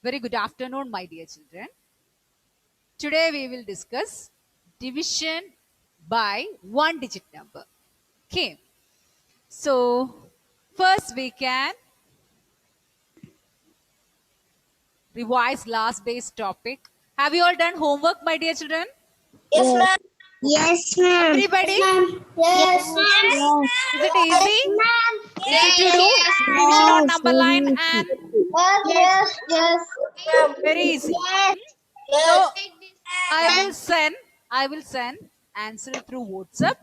Very good afternoon, my dear children. Today we will discuss division by one digit number. Okay. So, first we can revise last day's topic. Have you all done homework, my dear children? Yes, ma'am. Yes, ma'am. Everybody? Yes, Yes. Is it easy? ma'am. Easy to Yes, do? yes. Division on Yes. number line and Yes, yes. very easy. Yes. So, I Yes. will send I will send answer through WhatsApp.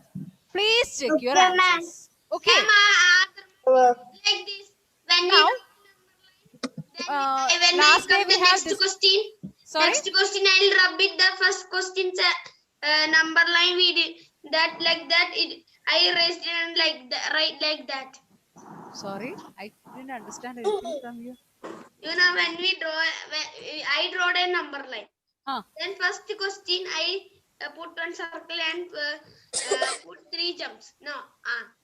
Please check your Okay, ma'am. answers. Okay. Like this. When we Now, then when I last day come we the have next this. question. Sorry. Next question I'll rub it the first question number line we did that like that it I raised it and like that right like that. Sorry, I didn't understand anything from you. You know when we when I draw a number line. Huh. Then first question I put one circle and put three jumps. No.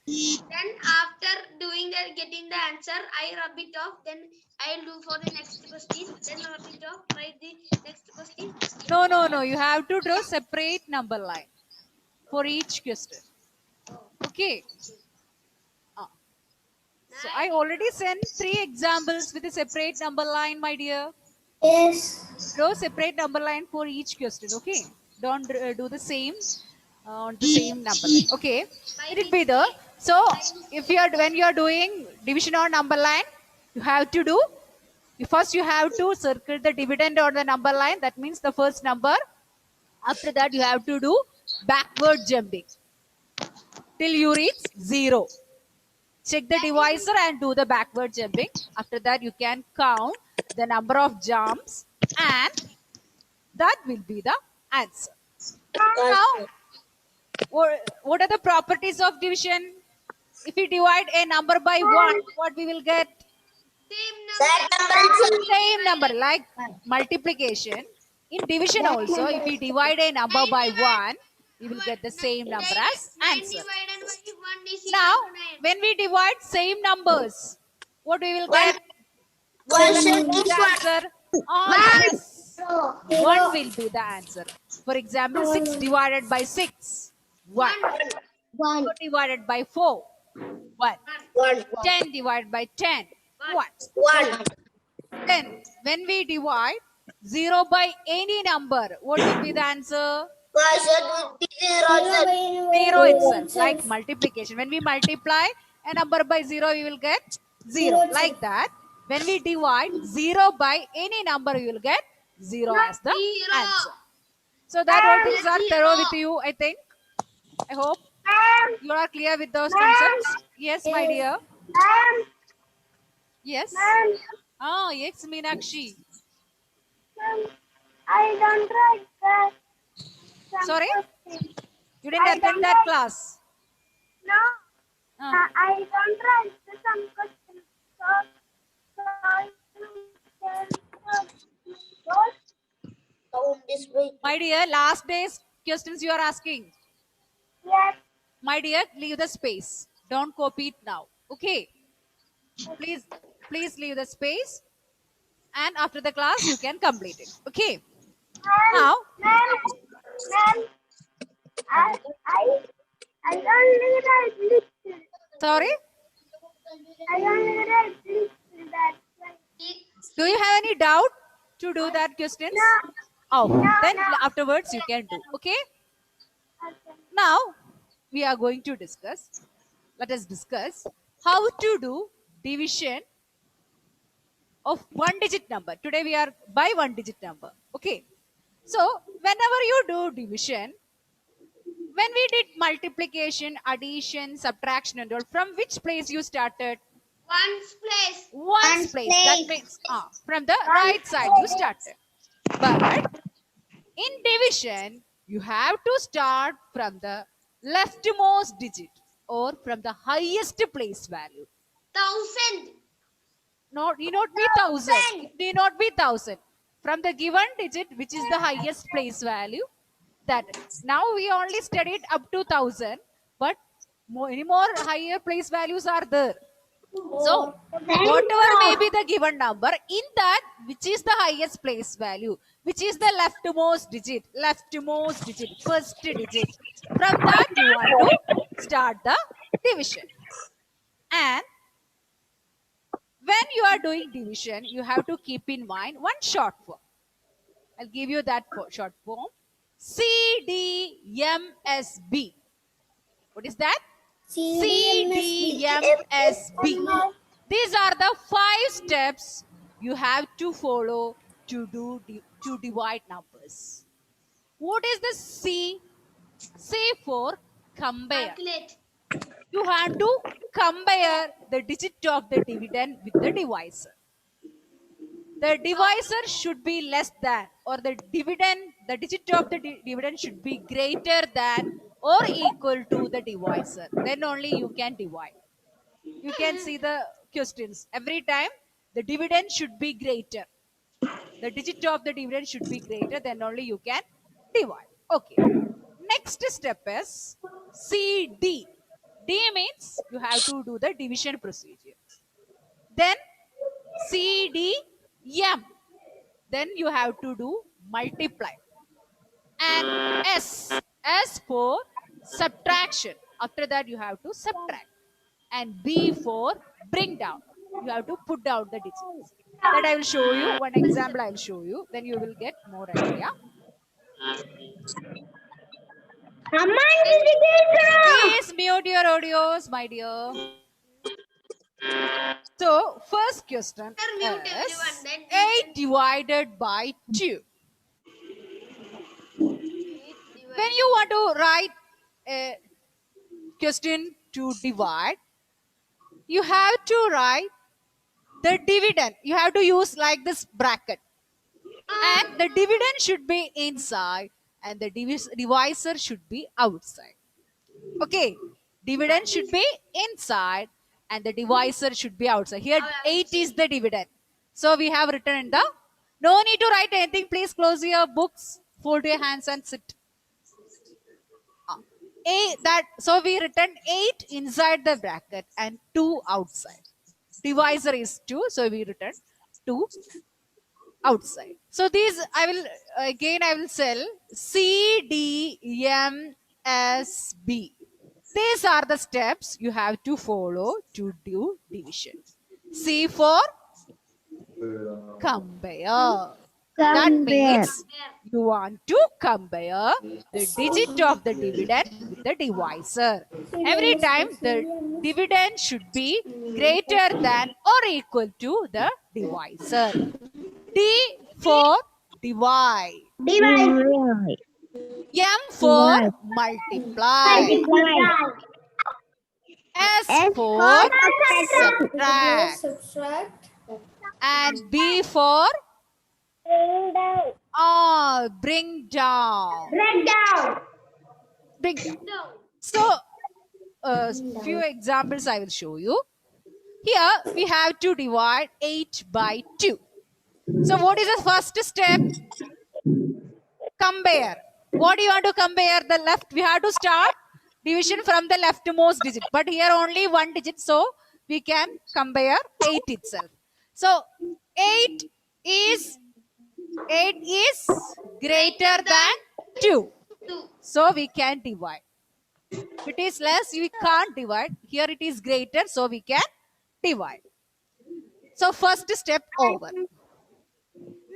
Then after doing that, getting the answer, I rub it off. Then I'll do for the next question. Then rub it off. Write the next question. No, no, no. You have to draw separate number line for each question. Oh, Okay. okay. So I already sent three examples with a separate number line, my dear. Yes. Draw separate number line for each question. Okay. Don't do the same on the same number line. Okay. By Let it be the. mistake. So By if mistake. you are when you are doing division on number line, you have to do. First, you have to circle the dividend on the number line. That means the first number. After that, you have to do backward jumping till you reach 0. Check the That is divisor and do the backward jumping. After that, you can count the number of jumps and that will be the answer. Now, what are the properties of division? If we divide a number by 1, what we will get? same That number. number is Same number, like multiplication. In division also, if we divide a number 9 by divided 1, we will get the same number as 9 answer. divided by 1 is Now, equal to 9. when we divide same numbers, what we will one get? What will question be is the one. answer? Ah, One. yes. 1 will be the answer. For example, 6 divided by 6. 1. 1. 4 divided by 4. 1. 1. 10 divided by 10. 1. 1. Then, when we divide 0 by any number, what will be the answer? Question would be 0. 0 itself, like multiplication. When we multiply a number by 0, we will get 0. Like that, when we divide 0 by any number, we will get 0 as the 0. answer. So that all things are thorough 0. with you, I think. I hope you are clear with those concepts. Yes, my dear. Yes. Ah, yes, Meenakshi. I don't write that. Sorry? Question. You didn't I attend don't that like- class. No, Ah. I don't write some questions. So you can Count this way. My dear, last day's questions you are asking. yes, My dear, leave the space. Don't copy it now. Okay. Please, please leave the space. And after the class, you can complete it. Okay. Now, ma'am, I only write little. sorry. I only write little. That's why. Do you have any doubt to do that questions? No. Oh, No, then no. afterwards you can do. Okay. Okay. Now, we are going to discuss. Let us discuss how to do division of one digit number. Today we are by one digit number. Okay. So, whenever you do division, when we did multiplication, addition, subtraction and all, from which place you started? One's place. Ones place. That means from the right side you started. But in division, you have to start from the leftmost digit or from the highest place value. 1000. Not need not be 1000. It need not be 1000. From the given digit, which is the highest place value, that now we only studied up to 1000, but any more higher place values are there. So, whatever may be the given number, in that, which is the highest place value, which is the leftmost digit, first digit. From that, you want to start the division. And when you are doing division, you have to keep in mind one short form. I'll give you that short form. CDMSB. What is that? CDMSB. These are the 5 steps you have to follow to divide numbers. What is the C? C for compare. Calculate. You have to compare the digit of the dividend with the divisor. The divisor should be less than, or the digit of the dividend should be greater than or equal to the divisor. Then only you can divide. You can see the questions. Every time the dividend should be greater. The digit of the dividend should be greater, then only you can divide. Okay. Next step is CD. D means you have to do the division procedure. Then CDM. Then you have to do multiply. And S for subtraction. After that, you have to subtract. And B for bring down. You have to put down the digits. That I will show you. One example I will show you. Then you will get more idea. Please mute your audios, my dear. So, first question Mute is everyone, then 8 divided by 2. When you want to write a question to divide, you have to write the dividend. You have to use like this bracket. And the dividend should be inside and the divisor should be outside. Okay. Dividend should be inside and the divisor should be outside. Here 8 is the dividend. So we have written in the, no need to write anything. Please close your books, fold your hands and sit. So we written 8 inside the bracket and 2 outside. Divisor is 2, so we written 2 outside. So these I will sell CDMSB. These are the steps you have to follow to do division. C for compare. That means you want to compare the digit of the dividend with the divisor. Every time the dividend should be greater than or equal to the divisor. D for divide. M for multiply. S for subtract. And B for bring down. Bring down. down. So, few examples I will show you. Here we have to divide 8 by 2. So, what is the first step? Compare. What do you want to compare? The left, we have to start division from the leftmost digit. But here only one digit, so we can compare 8 itself. So, 8 is greater than 2. 2. So, we can divide. If it is less, we can't divide. Here it is greater, so we can divide. So, first step over.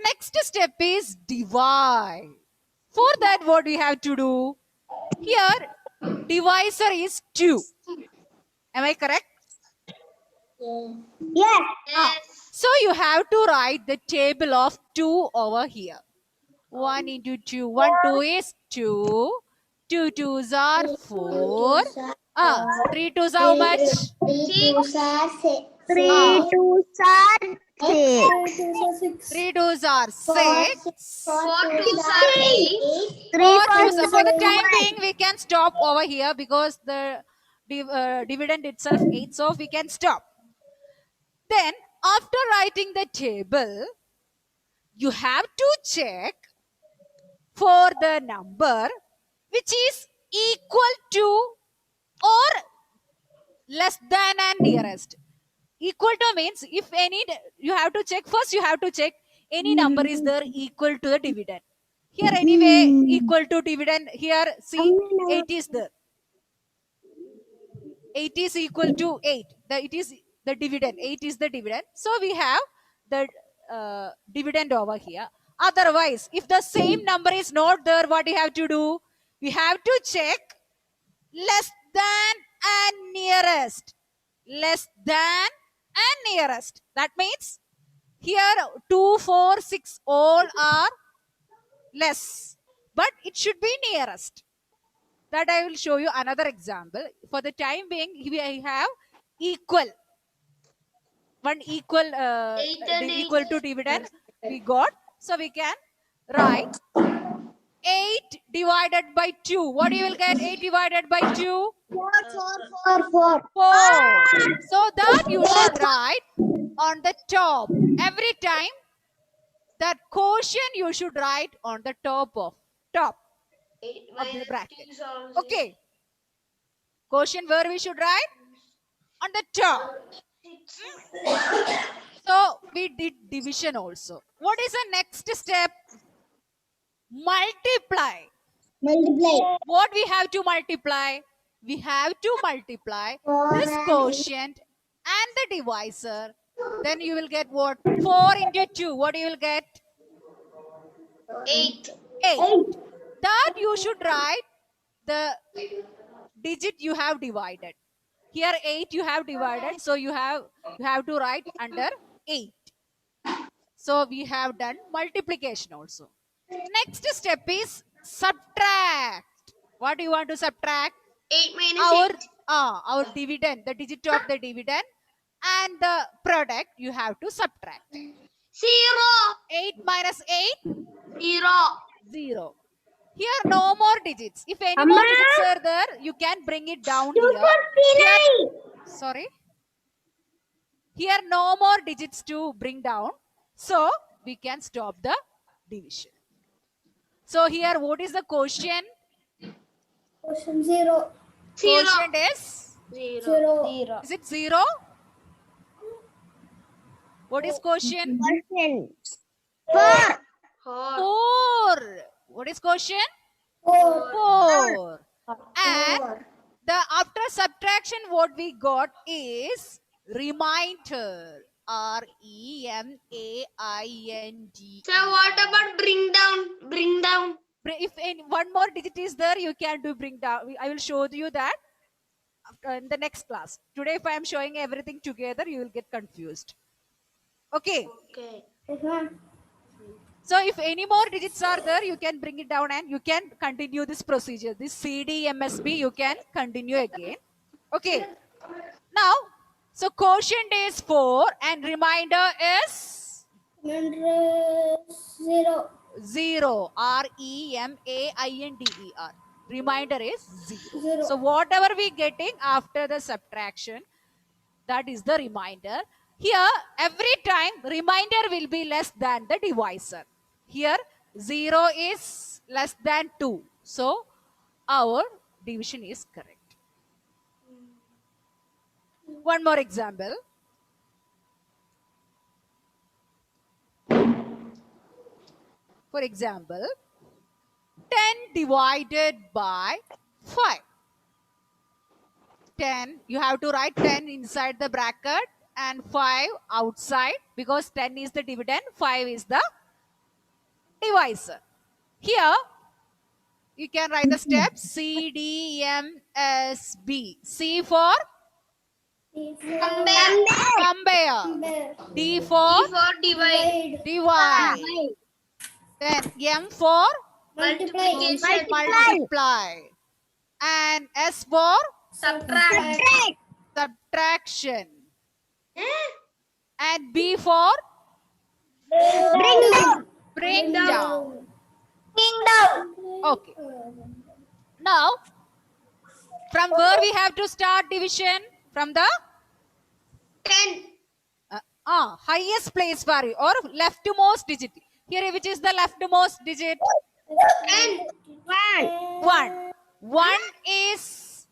Next step is divide. For that, what we have to do? Here, divisor is 2. Am I correct? Yes. So you have to write the table of 2 over here. 1 into 2. 1, 2 is 2. 2 2s are 4. 3 2s how much? 3 2s are 6. 3 2s are 6. 4 2s are 8. 4 2s. For the time being, we can stop over here because the dividend itself 8. So we can stop. Then, after writing the table, you have to check for the number which is equal to or less than and nearest. Equal to means if any, you have to check first. You have to check any number is there equal to the dividend. Here anyway equal to dividend. Here see 8 is there. 8 is equal to 8. It is the dividend. 8 is the dividend. So we have the dividend over here. Otherwise, if the same number is not there, what you have to do? We have to check less than and nearest. Less than and nearest. That means here 2, 4, 6 all are less. But it should be nearest. That I will show you another example. For the time being, we have equal. One equal 8 and 8. equal to dividend we got. So we can write 8 divided by 2. What you will get? 8 divided by 2? 4. 4. So that you should write on the top. Every time that quotient you should write on the top. 8 Of the minus bracket. 2 is also Okay. Quotient where we should write? On the top. 6. So we did division also. What is the next step? Multiply. Multiply. What we have to multiply? We have to multiply this quotient and the divisor. Then you will get what? 4 into 2. What you will get? 8. 8. That you should write the digit you have divided. Here 8 you have divided, so you have to write under 8. So we have done multiplication also. Next step is subtract. What do you want to subtract? 8 minus 8. Our dividend, the digit of the dividend and the product you have to subtract. 0. 8 minus 8? 0. 0. Here no more digits. If any more digits are there, you can bring it down here. Sorry. Here no more digits to bring down. So we can stop the division. So here what is the quotient? Question 0. 0. Quotient is? 0. Is it 0? What is quotient? 4. 4. 4. What is quotient? 4. 4. And the after subtraction what we got is remainder. Remaind. So what about bring down? Bring down. If any, one more digit is there, you can do bring down. I will show you that in the next class. Today if I am showing everything together, you will get confused. Okay. Okay. So if any more digits are there, you can bring it down and you can continue this procedure. This CDMSB, you can continue again. Okay. Now, so quotient is 4 and remainder is 0. 0. Remainder. Remainder is 0. 0. So whatever we getting after the subtraction, that is the remainder. Here, every time remainder will be less than the divisor. Here, 0 is less than 2. So, our division is correct. One more example. For example, 10 divided by 5. 10, you have to write 10 inside the bracket and 5 outside because 10 is the dividend, 5 is the divisor. Here, you can write the steps C, D, E, M, S, B. C for compare. D for For divide. divide. Then M for Multiplication. multiply. And S for Subtract. subtraction. And B for bring down. Okay. Now, from where we have to start division? From the 10. highest place value or leftmost digit. Here, which is the leftmost digit? 10. 1. 1 is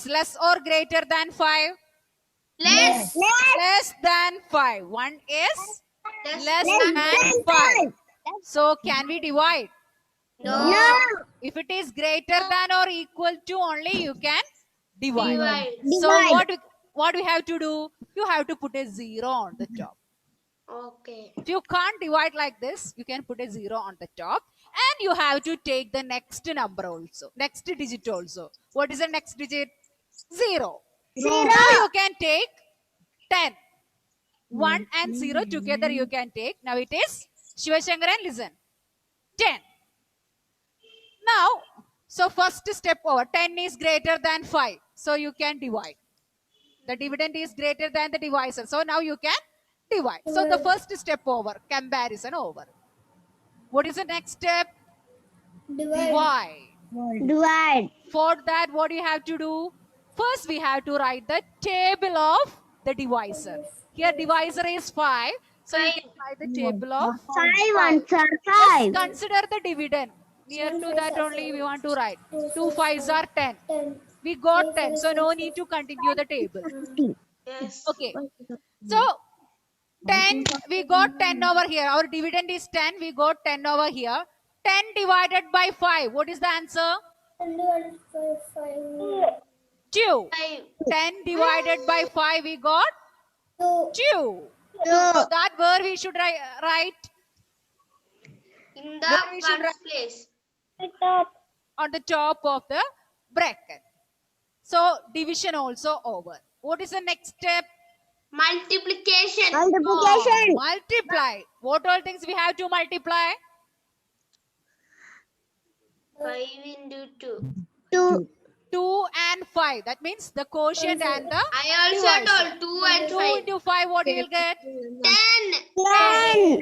less or greater than 5? Less. Less than 5. 1 is Less less than than 5. So can we divide? No. If it is greater than or equal to only, you can divide. Divide. So what we have to do? You have to put a 0 on the top. Okay. If you can't divide like this, you can put a 0 on the top. And you have to take the next number also. Next digit also. What is the next digit? 0. Now you can take 10. 1 and 0 together you can take. Now it is Shivashankaran, listen. 10. Now, so first step over. 10 is greater than 5. So you can divide. The dividend is greater than the divisor. So now you can divide. So the first step over. Comparison over. What is the next step? Divide. Divide. For that, what do you have to do? First, we have to write the table of the divisor. Here, divisor is 5. So you can write the table of 5 ones are Just 5. consider the dividend. Near to that only we want to write. 2 5s are 10. We got 10. So no need to continue the table. Yes. Okay. So 10, we got 10 over here. Our dividend is 10. We got 10 over here. 10 divided by 5. What is the answer? 2. 5. 10 divided by 5. We got 2. So that where we should write In the Where we should ones place. on the top of the bracket. So division also over. What is the next step? Multiplication. Multiplication. Multiply. What all things we have to multiply? 5 into 2. 2. 2 and 5. That means the quotient and the I also divisor. told 2 and 2 5. into 5, what you will get? 10.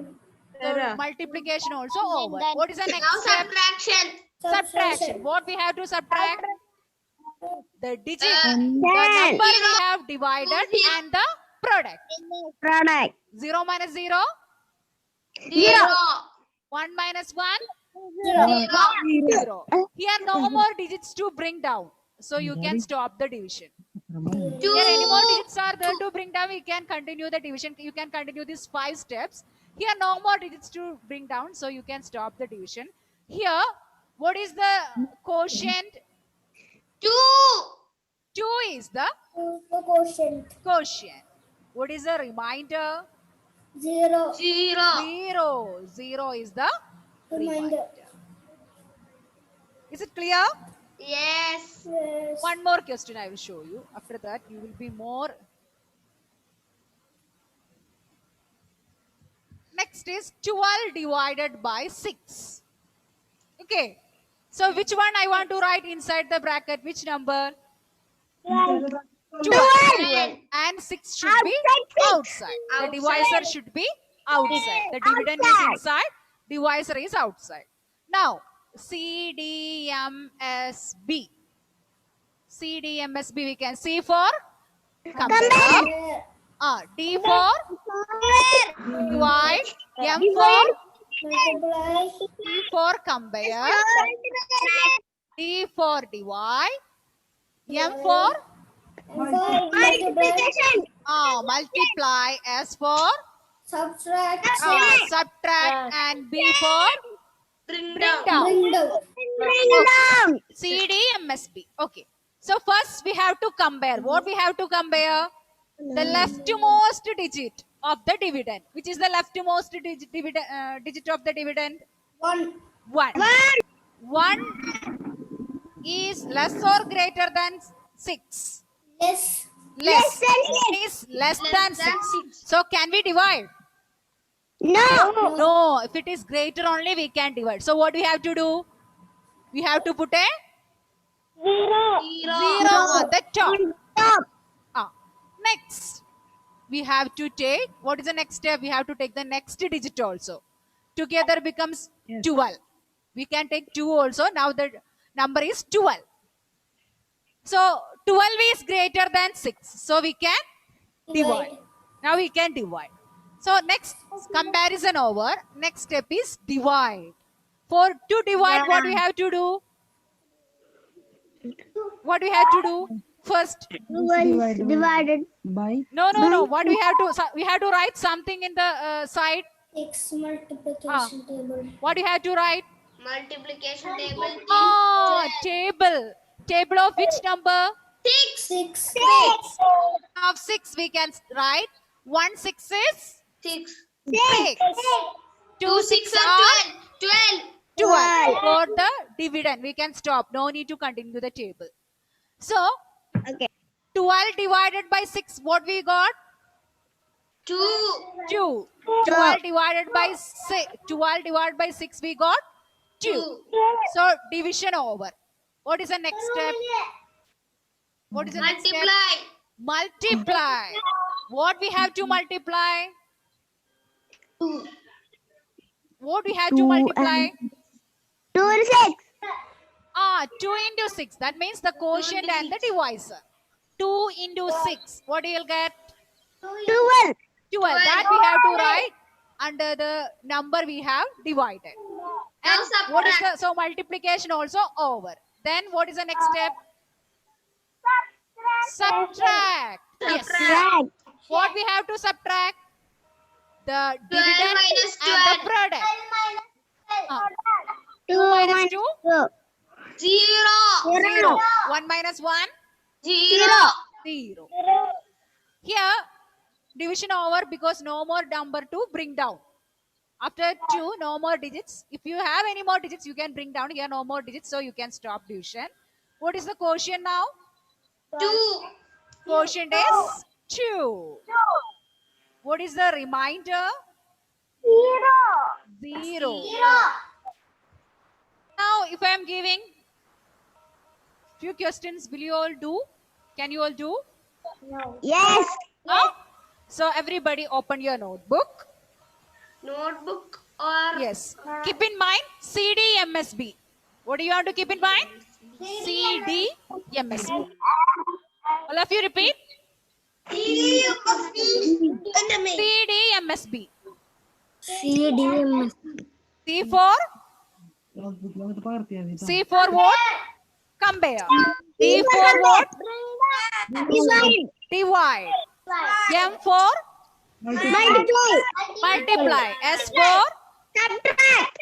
10. So multiplication also over. What is the Now next step? subtraction. Subtraction. What we have to subtract? The digit. The 10. number we have divided and the product. Product. 0 minus 0. 0. 1 minus 1. 0. 0. Here no more digits to bring down. So you can stop the division. 2. Here any more digits are there to bring down, we can continue the division. You can continue these 5 steps. Here no more digits to bring down, so you can stop the division. Here, what is the quotient? 2. 2 is the quotient. What is the remainder? 0. 0. 0. 0 is the remainder. Is it clear? Yes. One more question I will show you. After that, you will be more. Next is 12 divided by 6. Okay. So which one I want to write inside the bracket? Which number? 12. 10. And 6 should be outside. The divisor should be outside. The dividend is inside. Divisor is outside. Now, CDMSB. CDMSB we can see for compare. D for divide. M for C for compare. D for divide. M for Multiplication. multiply. S for Subtract. subtract. And B for Bring bring down. down. Bring down. CDMSB. Okay. So first we have to compare. What we have to compare? The leftmost digit of the dividend. Which is the leftmost digit of the dividend? 1. 1. 1 is less or greater than 6? Less. Less. than It is less than 6. So can we divide? No. No. If it is greater only, we can divide. So what we have to do? We have to put a 0 on the top. Stop. Next, we have to take, what is the next step? We have to take the next digit also. Together becomes 12. We can take 2 also. Now the number is 12. So 12 is greater than 6. So we can divide. Now we can divide. So next comparison over. Next step is divide. To divide, what we have to do? What we have to do? First, 12 divided by no. What we have to we have to write something in the side. X multiplication table. What you have to write? Multiplication table till Ah, 12. table. Table of which number? 6. 6. Of 6 we can write. 1 6 is 6. 6. 2 2 6 6 are are 12. 12. For the dividend, we can stop. No need to continue the table. So, Okay. 12 divided by 6, what we got? 2. 2. 12 divided by 6. 12 divided by 6, we got 2. 2. So, division over. What is the next step? What is the next step? Multiply. Multiply. What we have to multiply? 2. What we have to 2 multiply? 2 and 6. 2 into 6. That means the quotient into and the divisor. 2 into 6. What you'll get? 12. 12. That we have to write under the number we have divided. Now And what is subtract. the, so multiplication also over. Then what is the next step? Subtract. Yes. Right. What we have to subtract? The 12 dividend minus and the 12. product. 2 minus 2? 2. 0. 0. 1 minus 1? 0. 0. Here, division over because no more number to bring down. After 2, no more digits. If you have any more digits, you can bring down. Here, no more digits, so you can stop division. What is the quotient now? 2. Quotient is 2. What is the remainder? 0. Now, if I am giving few questions, will you all do? Can you all do? Yes. So, everybody open your notebook. Notebook or Yes. Keep in mind CDMSB. What do you have to keep in mind? CDMSB. All of you repeat. CDMSB. CDM. C for C for what? Compare. D for what? Divide. Divide. M for Multiply. multiply. S for Subtract.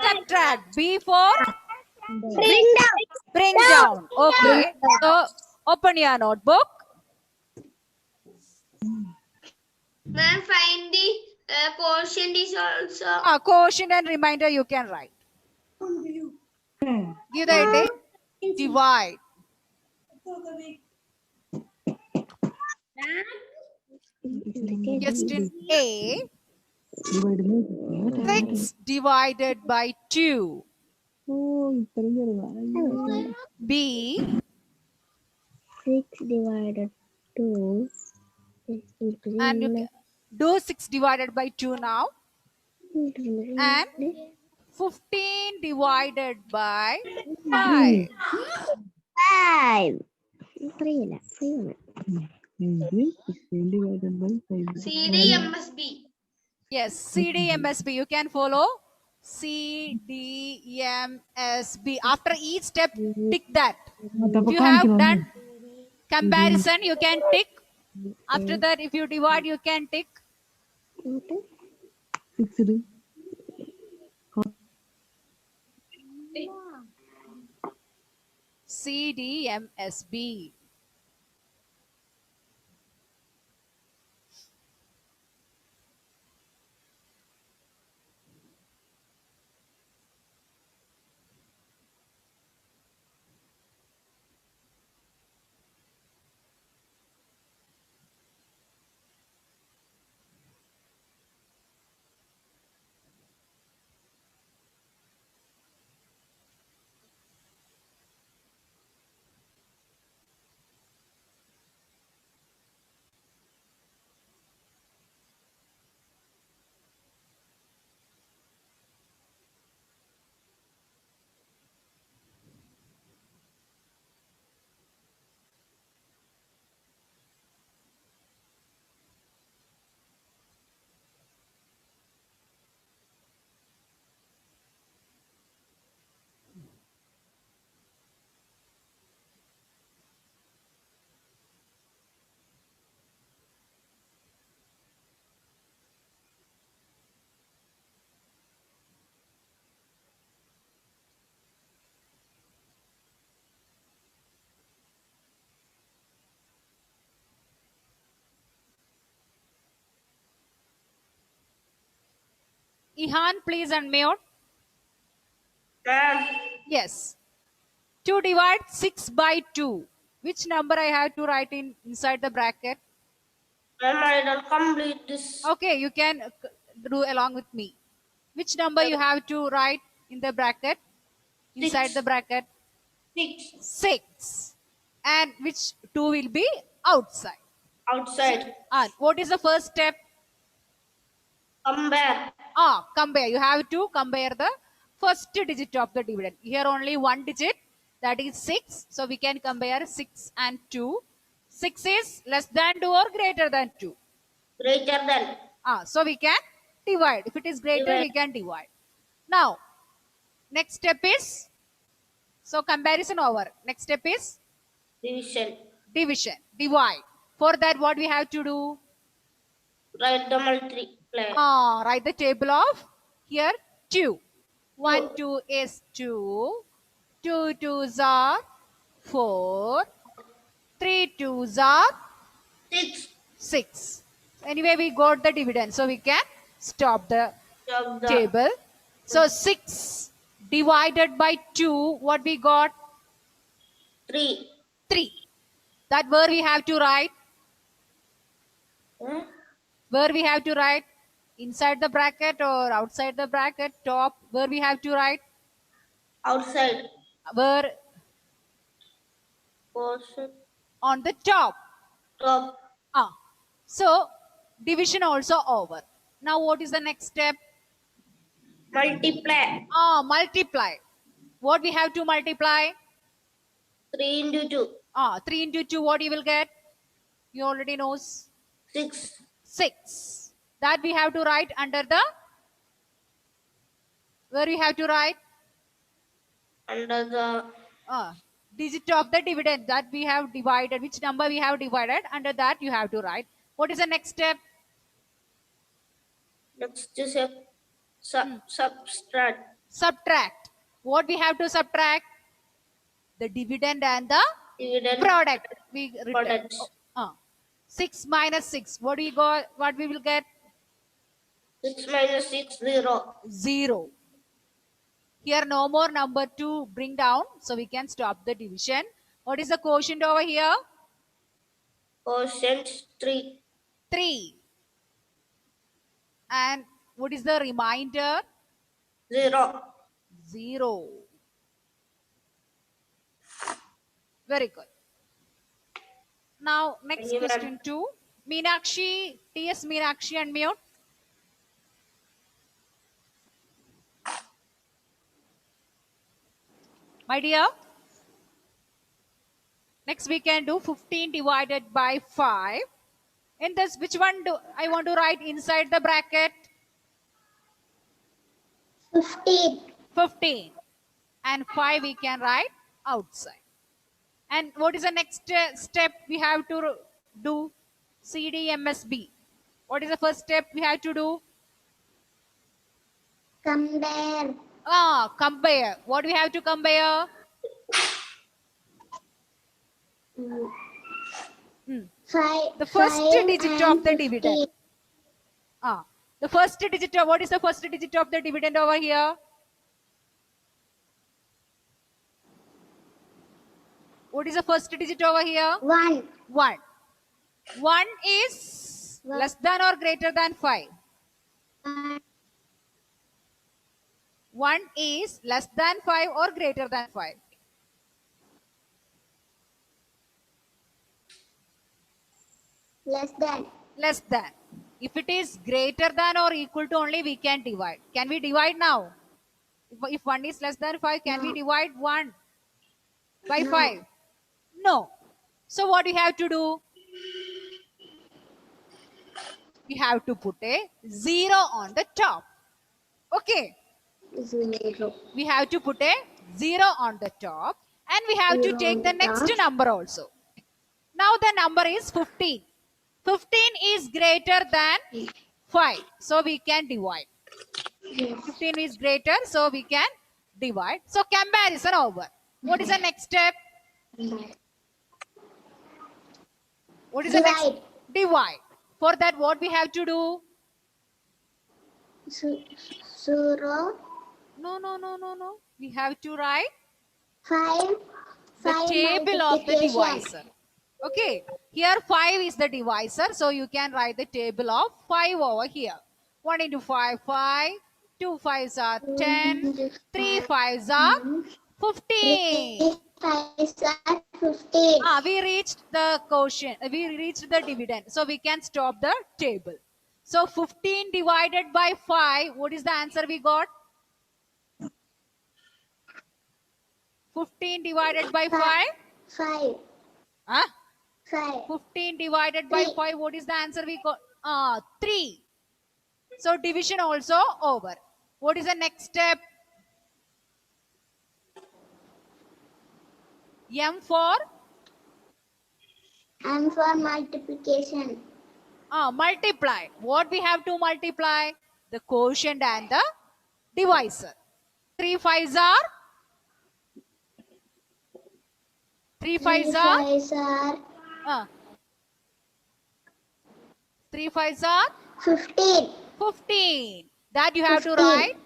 subtract. B for Bring down. bring down. Okay. So open your notebook. ma'am find the quotient is also Quotient and remainder you can write. Give the heading. Divide. Question A. 6 divided by 2. B. 6 divided 2. And you can do 6 divided by 2 now. And 15 divided by 5. 5. CDMSB. Yes, CDMSB. You can follow CDMSB. After each step, tick that. If you have done comparison, you can tick. After that, if you divide, you can tick. CDMSB. Ihan, please unmute. Ma'am, Yes. To divide 6 by 2. Which number I have to write inside the bracket? I don't complete this. Okay, you can do along with me. Which number you have to write in the bracket? Inside Six. the bracket? 6 6. And which 2 will be outside? outside. And what is the first step? Compare. Compare. You have to compare the first digit of the dividend. Here only one digit, that is 6. So we can compare 6 and 2. 6 is less than 2 or greater than 2. Greater than. So we can divide. If it is greater, Divide. we can divide. Now, next step is, so comparison over. Next step is Division. division, divide. For that, what we have to do? Write the multiply. Write the table of here 2. 1, 2. 2 is 2. 2 2s are 4. 3 2s are 6. 6. Anyway, we got the dividend. So we can stop the Of the table. So 6 divided by 2, what we got? 3. 3. That where we have to write? Hmm? Where we have to write? Inside the bracket or outside the bracket? Top. Where we have to write? Outside. Where? Portion. On the top. Top. So division also over. Now what is the next step? Multiply. Multiply. What we have to multiply? 3 into 2. 3 into 2, what you will get? You already knows. 6. 6. That we have to write under the, where we have to write? Under the Digit of the dividend that we have divided, which number we have divided, under that you have to write. What is the next step? next step. Subtract. Subtract. What we have to subtract? The dividend and the Dividend. product. We return. Products. 6 minus 6. What we got? What we will get? 6 minus 6, 0. 0. Here no more number to bring down, so we can stop the division. What is the quotient over here? Quotient 3. 3. And what is the remainder? 0. 0. Very good. Now next Thank you, ma'am. question 2. Meenakshi, T.S. Meenakshi, unmute. My dear, next we can do 15 divided by 5. In this, which one do I want to write inside the bracket? 15. 15. And 5 we can write outside. And what is the next step we have to do? CDMSB. What is the first step we have to do? Compare. Compare. What we have to compare? Five. The first 5 digit and of the 15. dividend. The first digit. What is the first digit of the dividend over here? What is the first digit over here? 1. 1. 1 is One. less than or greater than 5. 1 is less than 5 or greater than 5. Less than. Less than. If it is greater than or equal to only, we can divide. Can we divide now? If 1 is less than 5, can we No. divide 1 by No. 5? No. So what we have to do? We have to put a 0 on the top. Okay. 0. We have to put a 0 on the top, and we have to 0 take on the the next top. number also. Now the number is 15. 15 is greater than 5, so we can divide. Yes. 15 is greater, so we can divide. So comparison over. What is the next step? What is the next? Divide. Divide. For that, what we have to do? Zero. No. We have to write Five. the Five table of the multiplication. divisor. Okay, here 5 is the divisor, so you can write the table of 5 over here. 1 into 5, 5. 2 5s are 10. 3 5s are 15. 3 5s are 15. We reached the quotient, we reached the dividend, so we can stop the table. So 15 divided by 5, what is the answer we got? 15 divided by 5? 5. Huh? 5. 15 divided by Three. 5, what is the answer we got? 3. So division also over. What is the next step? M for M for multiplication. multiply. What we have to multiply? The quotient and the divisor. 3 5s are? 3 5s are? 5s are Uh, 3 5s are? 15. 15. That you have to 15. write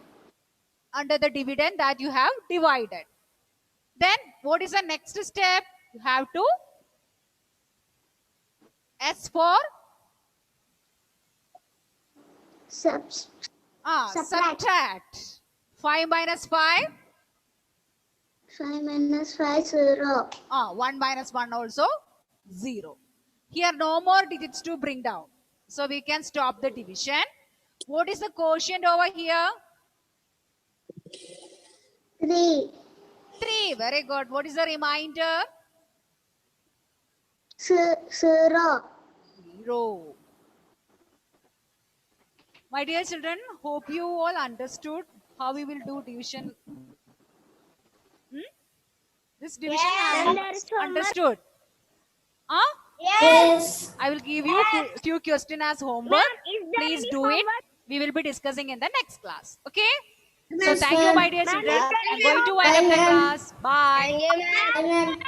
under the dividend that you have divided. Then what is the next step? You have to S for Subtract. subtract. 5 minus 5. 5 minus 5, 0. 1 minus 1 also 0. Here no more digits to bring down. So we can stop the division. What is the quotient over here? 3. 3. Very good. What is the remainder? 0. 0. My dear children, hope you all understood how we will do division. This division have you understood? Yes. I will give you few questions as homework. Please do it. We will be discussing in the next class. Okay? So thank you, my dear children. I'm going to wind up the class. Bye. Thank you, ma'am.